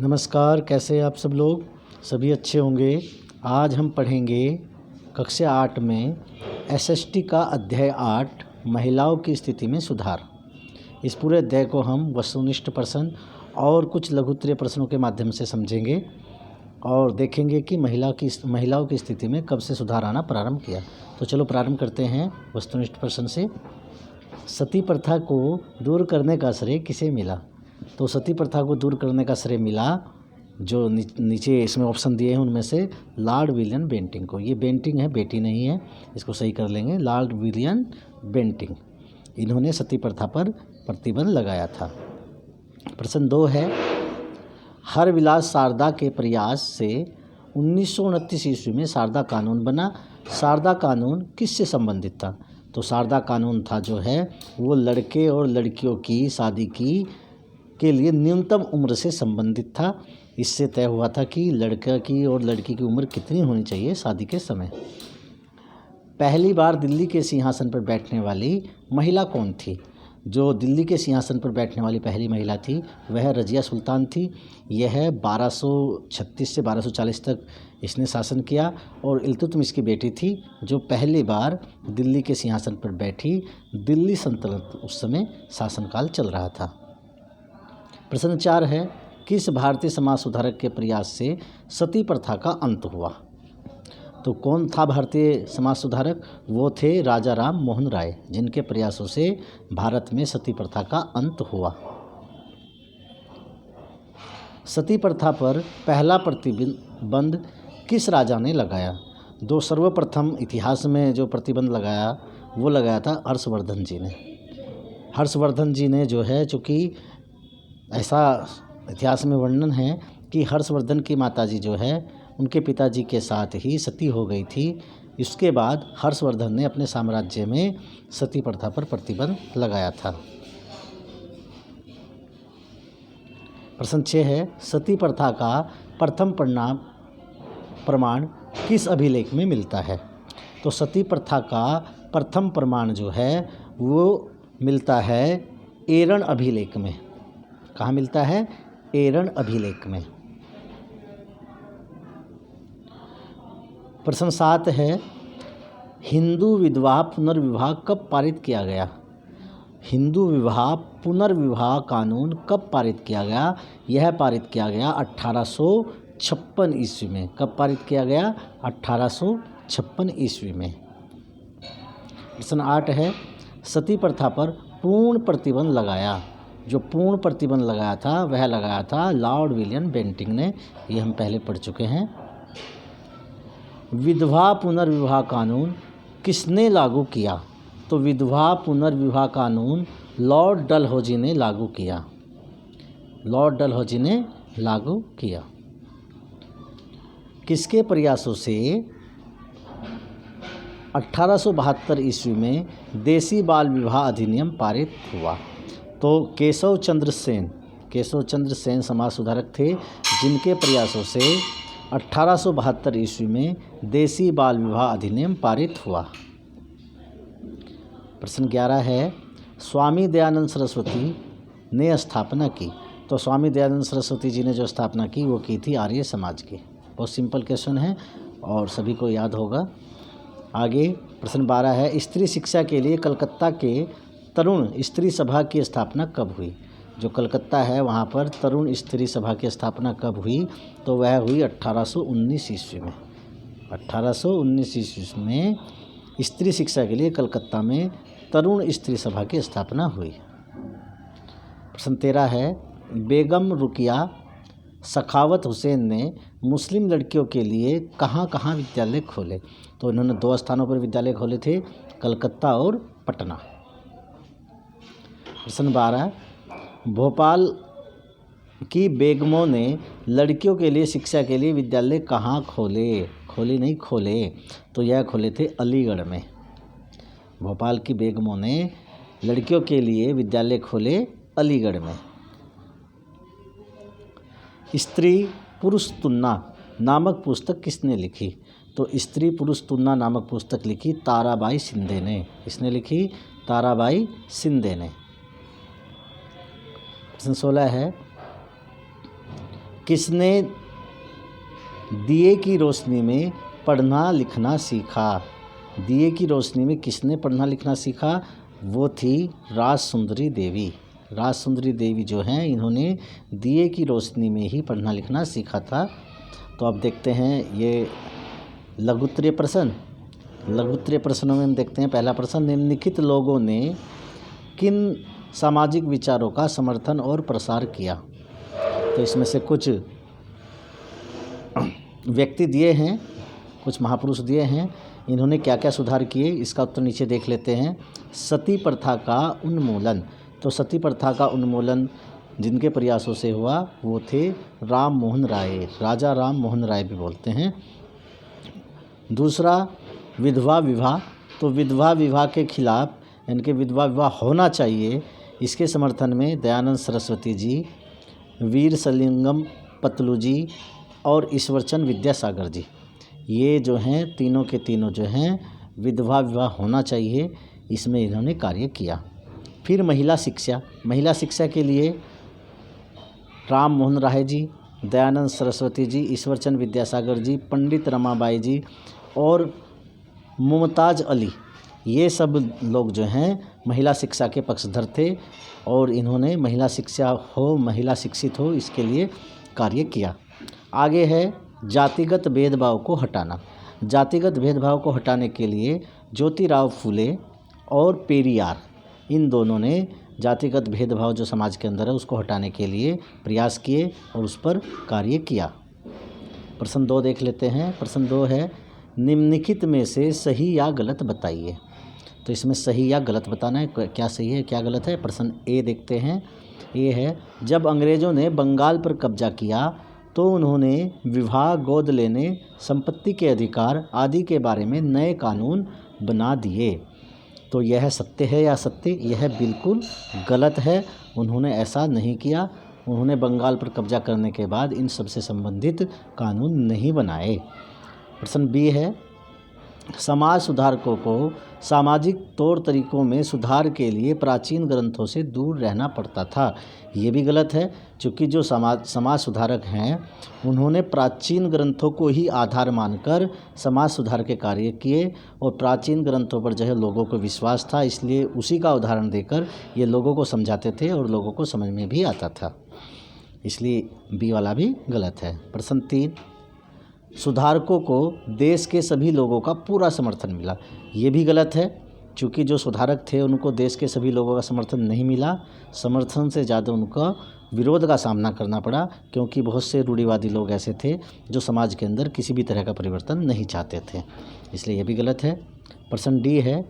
नमस्कार, कैसे हैं आप सब लोग? सभी अच्छे होंगे। आज हम पढ़ेंगे कक्षा 8 में एसएसटी का अध्याय 8 महिलाओं की स्थिति में सुधार। इस पूरे अध्याय को हम वस्तुनिष्ठ प्रश्न और कुछ लघुत्तरीय प्रश्नों के माध्यम से समझेंगे और देखेंगे कि महिलाओं की स्थिति में कब से सुधार आना प्रारंभ किया। तो चलो प्रारंभ करते हैं वस्तुनिष्ठ प्रश्न से। सती प्रथा को दूर करने का श्रेय किसे मिला? तो सती प्रथा को दूर करने का श्रेय मिला, जो नीचे इसमें ऑप्शन दिए हैं उनमें से लॉर्ड विलियम बेंटिंग को। ये बेंटिंग है, बेटी नहीं है, इसको सही कर लेंगे। लॉर्ड विलियम बेंटिंग, इन्होंने सती प्रथा पर प्रतिबंध लगाया था। प्रश्न 2 है, हरविलास शारदा के प्रयास से 1929 ईस्वी में शारदा कानून बना। शारदा कानून किससे संबंधित था? तो शारदा कानून था जो है वो लड़के और लड़कियों की शादी के लिए न्यूनतम उम्र से संबंधित था। इससे तय हुआ था कि लड़का की और लड़की की उम्र कितनी होनी चाहिए शादी के समय। पहली बार दिल्ली के सिंहासन पर बैठने वाली महिला कौन थी? जो दिल्ली के सिंहासन पर बैठने वाली पहली महिला थी वह रज़िया सुल्तान थी। यह 1236 से 1240 तक इसने शासन किया और इल्तुतमिश की बेटी थी, जो पहली बार दिल्ली के सिंहासन पर बैठी। दिल्ली सल्तनत उस समय शासनकाल चल रहा था। प्रश्न 4 है, किस भारतीय समाज सुधारक के प्रयास से सती प्रथा का अंत हुआ? तो कौन था भारतीय समाज सुधारक? वो थे राजा राम मोहन राय, जिनके प्रयासों से भारत में सती प्रथा का अंत हुआ। सती प्रथा पर पहला प्रतिबंध किस राजा ने लगाया? दो सर्वप्रथम इतिहास में जो प्रतिबंध लगाया वो लगाया था हर्षवर्धन जी ने। हर्षवर्धन जी ने जो है, चूँकि ऐसा इतिहास में वर्णन है कि हर्षवर्धन की माताजी जो है उनके पिताजी के साथ ही सती हो गई थी। इसके बाद हर्षवर्धन ने अपने साम्राज्य में सती प्रथा पर प्रतिबंध लगाया था। प्रश्न 6 है, सती प्रथा का प्रथम प्रमाण किस अभिलेख में मिलता है? तो सती प्रथा का प्रथम प्रमाण जो है वो मिलता है एरण अभिलेख में। कहाँ मिलता है? एरण अभिलेख में। प्रश्न 7 है, हिंदू विधवा पुनर्विवाह कब पारित किया गया? हिंदू विवाह पुनर्विवाह कानून कब पारित किया गया? यह पारित किया गया 1856 ईस्वी में। कब पारित किया गया? 1856 ईस्वी में। प्रश्न 8 है, सती प्रथा पर पूर्ण प्रतिबंध लगाया। जो पूर्ण प्रतिबंध लगाया था वह लगाया था लॉर्ड विलियम बेंटिंग ने। ये हम पहले पढ़ चुके हैं। विधवा पुनर्विवाह कानून किसने लागू किया? तो विधवा पुनर्विवाह कानून लॉर्ड डलहौजी ने लागू किया। लॉर्ड डलहौजी ने लागू किया। किसके प्रयासों से 1872 ईस्वी में देसी बाल विवाह अधिनियम पारित हुआ? तो केशव चंद्र सेन समाज सुधारक थे, जिनके प्रयासों से 1872 ईस्वी में देसी बाल विवाह अधिनियम पारित हुआ। प्रश्न 11 है, स्वामी दयानंद सरस्वती ने स्थापना की। तो स्वामी दयानंद सरस्वती जी ने जो स्थापना की वो की थी आर्य समाज की। बहुत सिंपल क्वेश्चन है और सभी को याद होगा। आगे प्रश्न 12 है, स्त्री शिक्षा के लिए कलकत्ता के तरुण स्त्री सभा की स्थापना कब हुई? जो कलकत्ता है वहाँ पर तरुण स्त्री सभा की स्थापना कब हुई? तो वह हुई 1819 ईस्वी में। 1819 ईस्वी में स्त्री शिक्षा के लिए कलकत्ता में तरुण स्त्री सभा की स्थापना हुई। प्रश्न 13 है, बेगम रुकिया सखावत हुसैन ने मुस्लिम लड़कियों के लिए कहाँ कहाँ विद्यालय खोले? तो इन्होंने 2 स्थानों पर विद्यालय खोले थे, कलकत्ता और पटना। प्रश्न 12, भोपाल की बेगमों ने लड़कियों के लिए शिक्षा के लिए विद्यालय कहाँ खोले? खोले। तो यह खोले थे अलीगढ़ में। भोपाल की बेगमों ने लड़कियों के लिए विद्यालय खोले अलीगढ़ में। स्त्री पुरुष तुलना नामक पुस्तक किसने लिखी? तो स्त्री पुरुष तुलना नामक पुस्तक लिखी ताराबाई शिंदे ने। किसने लिखी? ताराबाई शिंदे ने। प्रश्न 16 है, किसने दिए की रोशनी में पढ़ना लिखना सीखा? दिए की रोशनी में किसने पढ़ना लिखना सीखा? वो थी राजसुंदरी देवी। राजसुंदरी देवी जो हैं, इन्होंने दिए की रोशनी में ही पढ़ना लिखना सीखा था। तो अब देखते हैं ये लघुत्तरीय प्रश्न। लघुत्तरीय प्रश्नों में हम देखते हैं पहला प्रश्न, निम्नलिखित लोगों ने किन सामाजिक विचारों का समर्थन और प्रसार किया? तो इसमें से कुछ व्यक्ति दिए हैं, कुछ महापुरुष दिए हैं, इन्होंने क्या क्या सुधार किए, इसका उत्तर नीचे देख लेते हैं। सती प्रथा का उन्मूलन। तो सती प्रथा का उन्मूलन जिनके प्रयासों से हुआ वो थे राम मोहन राय, राजा राम मोहन राय भी बोलते हैं। दूसरा विधवा विवाह। तो विधवा विवाह के खिलाफ, इनके विधवा विवाह होना चाहिए, इसके समर्थन में दयानंद सरस्वती जी, वीर सलिंगम पतलू जी और ईश्वरचंद विद्यासागर जी, ये जो हैं तीनों के तीनों जो हैं विधवा विवाह होना चाहिए, इसमें इन्होंने कार्य किया। फिर महिला शिक्षा। महिला शिक्षा के लिए राम मोहन राय जी, दयानंद सरस्वती जी, ईश्वरचंद विद्यासागर जी, पंडित रमाबाई जी और मुमताज़ अली, ये सब लोग जो हैं महिला शिक्षा के पक्षधर थे और इन्होंने महिला शिक्षा हो, महिला शिक्षित हो, इसके लिए कार्य किया। आगे है जातिगत भेदभाव को हटाना। जातिगत भेदभाव को हटाने के लिए ज्योतिराव फुले और पेरियार, इन दोनों ने जातिगत भेदभाव जो समाज के अंदर है उसको हटाने के लिए प्रयास किए और उस पर कार्य किया। प्रश्न 2 देख लेते हैं। प्रश्न 2 है, निम्नलिखित में से सही या गलत बताइए। तो इसमें सही या गलत बताना है, क्या सही है क्या गलत है। प्रश्न ए देखते हैं। ए है, जब अंग्रेज़ों ने बंगाल पर कब्जा किया तो उन्होंने विवाह, गोद लेने, संपत्ति के अधिकार आदि के बारे में नए कानून बना दिए। तो यह सत्य है या सत्य? यह बिल्कुल गलत है। उन्होंने ऐसा नहीं किया। उन्होंने बंगाल पर कब्जा करने के बाद इन सब से संबंधित कानून नहीं बनाए। प्रश्न बी है, समाज सुधारकों को सामाजिक तौर तरीकों में सुधार के लिए प्राचीन ग्रंथों से दूर रहना पड़ता था। ये भी गलत है, क्योंकि जो समाज सुधारक हैं उन्होंने प्राचीन ग्रंथों को ही आधार मानकर समाज सुधार के कार्य किए और प्राचीन ग्रंथों पर जो है लोगों को विश्वास था, इसलिए उसी का उदाहरण देकर ये लोगों को समझाते थे और लोगों को समझ में भी आता था। इसलिए बी वाला भी गलत है। प्रश्न 3, सुधारकों को देश के सभी लोगों का पूरा समर्थन मिला। ये भी गलत है, क्योंकि जो सुधारक थे उनको देश के सभी लोगों का समर्थन नहीं मिला। समर्थन से ज़्यादा उनका विरोध का सामना करना पड़ा, क्योंकि बहुत से रूढ़िवादी लोग ऐसे थे जो समाज के अंदर किसी भी तरह का परिवर्तन नहीं चाहते थे, इसलिए ये भी गलत है। प्रश्न डी है,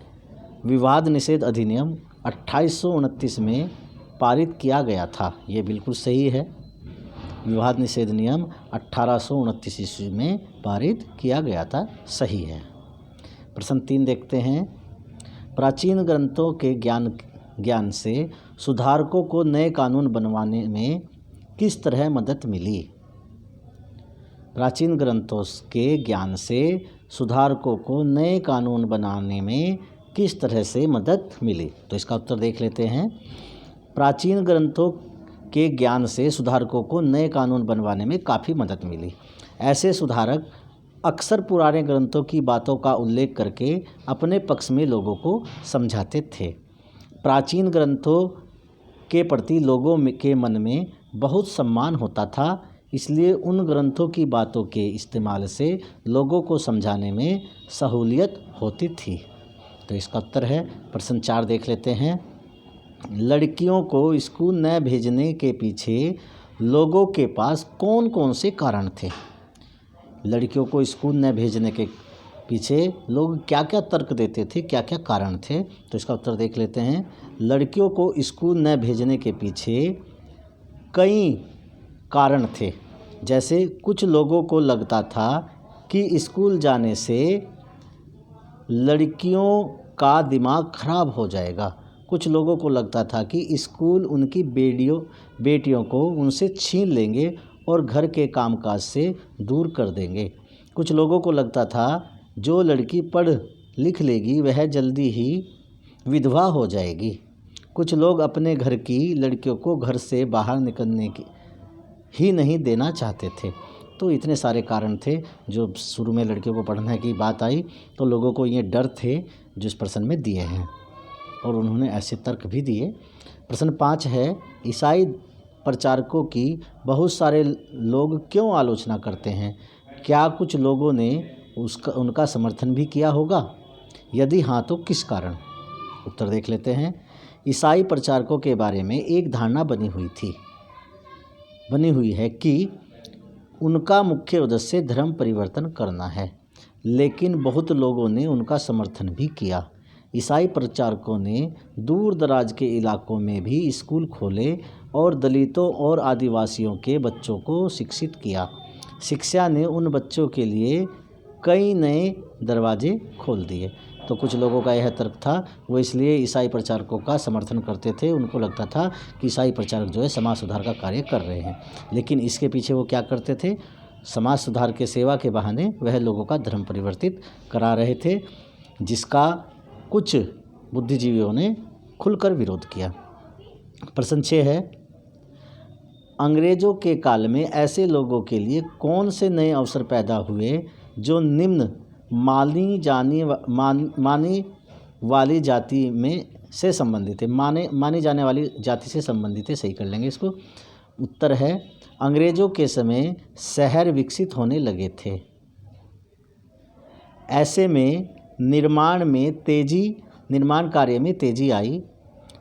विवाद निषेध अधिनियम 2829 में पारित किया गया था। ये बिल्कुल सही है। विवाद निषेध नियम 1829 ईस्वी में पारित किया गया था, सही है। प्रश्न 3 देखते हैं, प्राचीन ग्रंथों के ज्ञान से सुधारकों को नए कानून बनवाने में किस तरह मदद मिली? प्राचीन ग्रंथों के ज्ञान से सुधारकों को नए कानून बनाने में किस तरह से मदद मिली? तो इसका उत्तर देख लेते हैं। प्राचीन ग्रंथों के ज्ञान से सुधारकों को नए कानून बनवाने में काफ़ी मदद मिली। ऐसे सुधारक अक्सर पुराने ग्रंथों की बातों का उल्लेख करके अपने पक्ष में लोगों को समझाते थे। प्राचीन ग्रंथों के प्रति लोगों के मन में बहुत सम्मान होता था, इसलिए उन ग्रंथों की बातों के इस्तेमाल से लोगों को समझाने में सहूलियत होती थी। तो इसका उत्तर है। प्रश्न 4 देख लेते हैं। लड़कियों को स्कूल न भेजने के पीछे लोगों के पास कौन कौन से कारण थे? लड़कियों को स्कूल न भेजने के पीछे लोग क्या क्या तर्क देते थे, क्या क्या कारण थे? तो इसका उत्तर देख लेते हैं। लड़कियों को स्कूल न भेजने के पीछे कई कारण थे। जैसे कुछ लोगों को लगता था कि स्कूल जाने से लड़कियों का दिमाग खराब हो जाएगा। कुछ लोगों को लगता था कि स्कूल उनकी बेटियों को उनसे छीन लेंगे और घर के कामकाज से दूर कर देंगे। कुछ लोगों को लगता था जो लड़की पढ़ लिख लेगी वह जल्दी ही विधवा हो जाएगी। कुछ लोग अपने घर की लड़कियों को घर से बाहर ही नहीं देना चाहते थे। तो इतने सारे कारण थे जो शुरू में लड़कियों को पढ़ने की बात आई तो लोगों को ये डर थे जो इस प्रश्न में दिए हैं, और उन्होंने ऐसे तर्क भी दिए। प्रश्न 5 है, ईसाई प्रचारकों की बहुत सारे लोग क्यों आलोचना करते हैं? क्या कुछ लोगों ने उनका समर्थन भी किया होगा? यदि हाँ तो किस कारण? उत्तर देख लेते हैं। ईसाई प्रचारकों के बारे में एक धारणा बनी हुई है कि उनका मुख्य उद्देश्य धर्म परिवर्तन करना है, लेकिन बहुत लोगों ने उनका समर्थन भी किया। ईसाई प्रचारकों ने दूर दराज के इलाकों में भी स्कूल खोले और दलितों और आदिवासियों के बच्चों को शिक्षित किया। शिक्षा ने उन बच्चों के लिए कई नए दरवाजे खोल दिए। तो कुछ लोगों का यह तर्क था, वो इसलिए ईसाई प्रचारकों का समर्थन करते थे। उनको लगता था कि ईसाई प्रचारक जो है समाज सुधार का कार्य कर रहे हैं, लेकिन इसके पीछे वो क्या करते थे? समाज सुधार के सेवा के बहाने वह लोगों का धर्म परिवर्तित करा रहे थे, जिसका कुछ बुद्धिजीवियों ने खुलकर विरोध किया। प्रश्न 6 है, अंग्रेज़ों के काल में ऐसे लोगों के लिए कौन से नए अवसर पैदा हुए जो निम्न मानी वाली जाति में से संबंधित है? मानी जाने वाली जाति से संबंधित है, सही कर लेंगे इसको। उत्तर है, अंग्रेज़ों के समय शहर विकसित होने लगे थे। ऐसे में निर्माण कार्य में तेज़ी आई,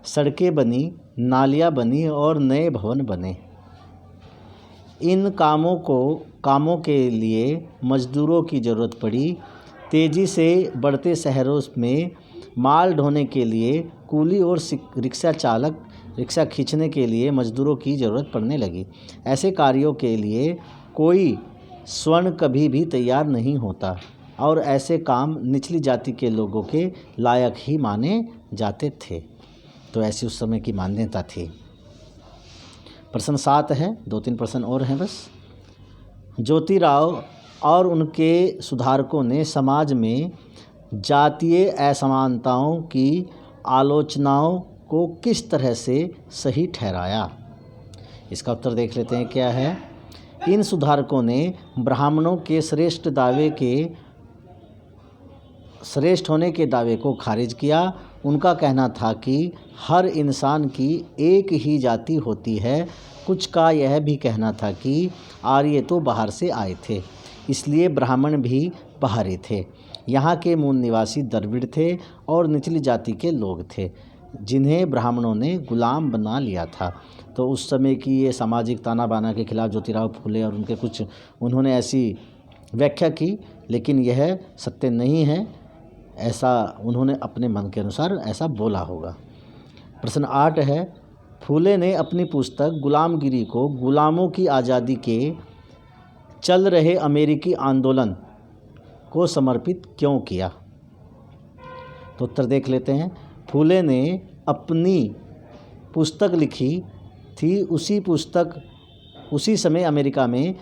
सड़कें बनी, नालियाँ बनी और नए भवन बने। इन कामों के लिए मजदूरों की ज़रूरत पड़ी। तेज़ी से बढ़ते शहरों में माल ढोने के लिए कूली और रिक्शा खींचने के लिए मजदूरों की ज़रूरत पड़ने लगी। ऐसे कार्यों के लिए कोई स्वर्ण कभी भी तैयार नहीं होता और ऐसे काम निचली जाति के लोगों के लायक ही माने जाते थे। तो ऐसी उस समय की मान्यता थी। प्रश्न 7 है, 2-3 प्रश्न और हैं बस। ज्योतिराव और उनके सुधारकों ने समाज में जातीय असमानताओं की आलोचनाओं को किस तरह से सही ठहराया? इसका उत्तर देख लेते हैं क्या है। इन सुधारकों ने ब्राह्मणों के श्रेष्ठ होने के दावे को खारिज किया। उनका कहना था कि हर इंसान की एक ही जाति होती है। कुछ का यह भी कहना था कि आर्य तो बाहर से आए थे, इसलिए ब्राह्मण भी बाहरी थे। यहाँ के मूल निवासी द्रविड़ थे और निचली जाति के लोग थे, जिन्हें ब्राह्मणों ने गुलाम बना लिया था। तो उस समय की ये सामाजिक ताना बाना के खिलाफ ज्योतिराव फूले और उन्होंने ऐसी व्याख्या की, लेकिन यह सत्य नहीं है। ऐसा उन्होंने अपने मन के अनुसार ऐसा बोला होगा। प्रश्न 8 है, फूले ने अपनी पुस्तक गुलामगिरी को गुलामों की आज़ादी के चल रहे अमेरिकी आंदोलन को समर्पित क्यों किया? तो उत्तर देख लेते हैं। फूले ने अपनी पुस्तक लिखी थी, उसी समय अमेरिका में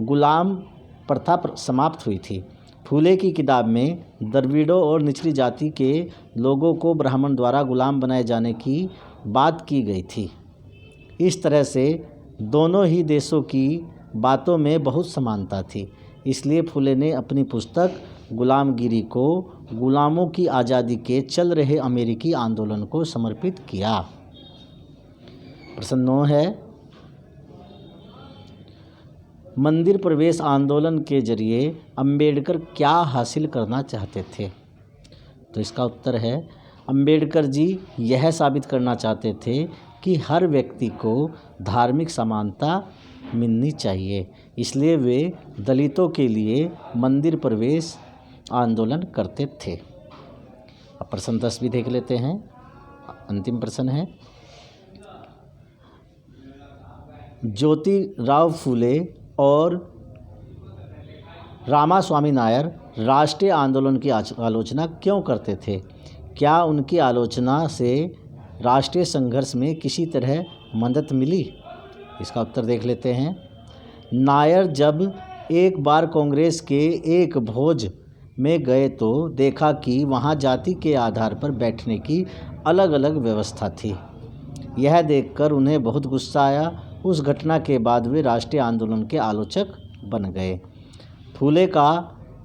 गुलाम प्रथा समाप्त हुई थी। फूले की किताब में द्रविड़ों और निचली जाति के लोगों को ब्राह्मण द्वारा गुलाम बनाए जाने की बात की गई थी। इस तरह से दोनों ही देशों की बातों में बहुत समानता थी, इसलिए फूले ने अपनी पुस्तक गुलामगिरी को गुलामों की आज़ादी के चल रहे अमेरिकी आंदोलन को समर्पित किया। प्रश्न 9 है, मंदिर प्रवेश आंदोलन के जरिए अंबेडकर क्या हासिल करना चाहते थे? तो इसका उत्तर है, अंबेडकर जी यह साबित करना चाहते थे कि हर व्यक्ति को धार्मिक समानता मिलनी चाहिए, इसलिए वे दलितों के लिए मंदिर प्रवेश आंदोलन करते थे। अब प्रश्न 10 भी देख लेते हैं, अंतिम प्रश्न है। ज्योतिराव फूले और रामास्वामी नायर राष्ट्रीय आंदोलन की आलोचना क्यों करते थे? क्या उनकी आलोचना से राष्ट्रीय संघर्ष में किसी तरह मदद मिली? इसका उत्तर देख लेते हैं। नायर जब एक बार कांग्रेस के एक भोज में गए तो देखा कि वहाँ जाति के आधार पर बैठने की अलग अलग व्यवस्था थी। यह देखकर उन्हें बहुत गुस्सा आया उस घटना के बाद वे राष्ट्रीय आंदोलन के आलोचक बन गए। फूले का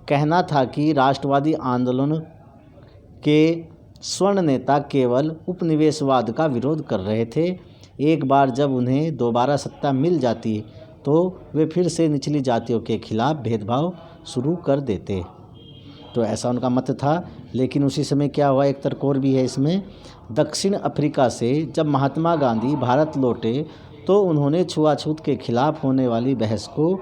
कहना था कि राष्ट्रवादी आंदोलन के स्वर्ण नेता केवल उपनिवेशवाद का विरोध कर रहे थे। एक बार जब उन्हें दोबारा सत्ता मिल जाती तो वे फिर से निचली जातियों के खिलाफ भेदभाव शुरू कर देते। तो ऐसा उनका मत था। लेकिन उसी समय क्या हुआ, एक तर्क और भी है इसमें। दक्षिण अफ्रीका से जब महात्मा गांधी भारत लौटे तो उन्होंने छुआछूत के खिलाफ होने वाली बहस को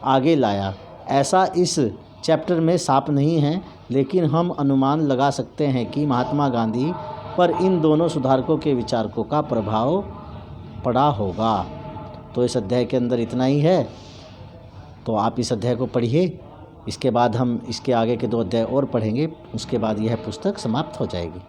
आगे लाया। ऐसा इस चैप्टर में साफ नहीं है, लेकिन हम अनुमान लगा सकते हैं कि महात्मा गांधी पर इन दोनों सुधारकों के विचारकों का प्रभाव पड़ा होगा। तो इस अध्याय के अंदर इतना ही है। तो आप इस अध्याय को पढ़िए। इसके बाद हम इसके आगे के 2 अध्याय और पढ़ेंगे। उसके बाद यह पुस्तक समाप्त हो जाएगी।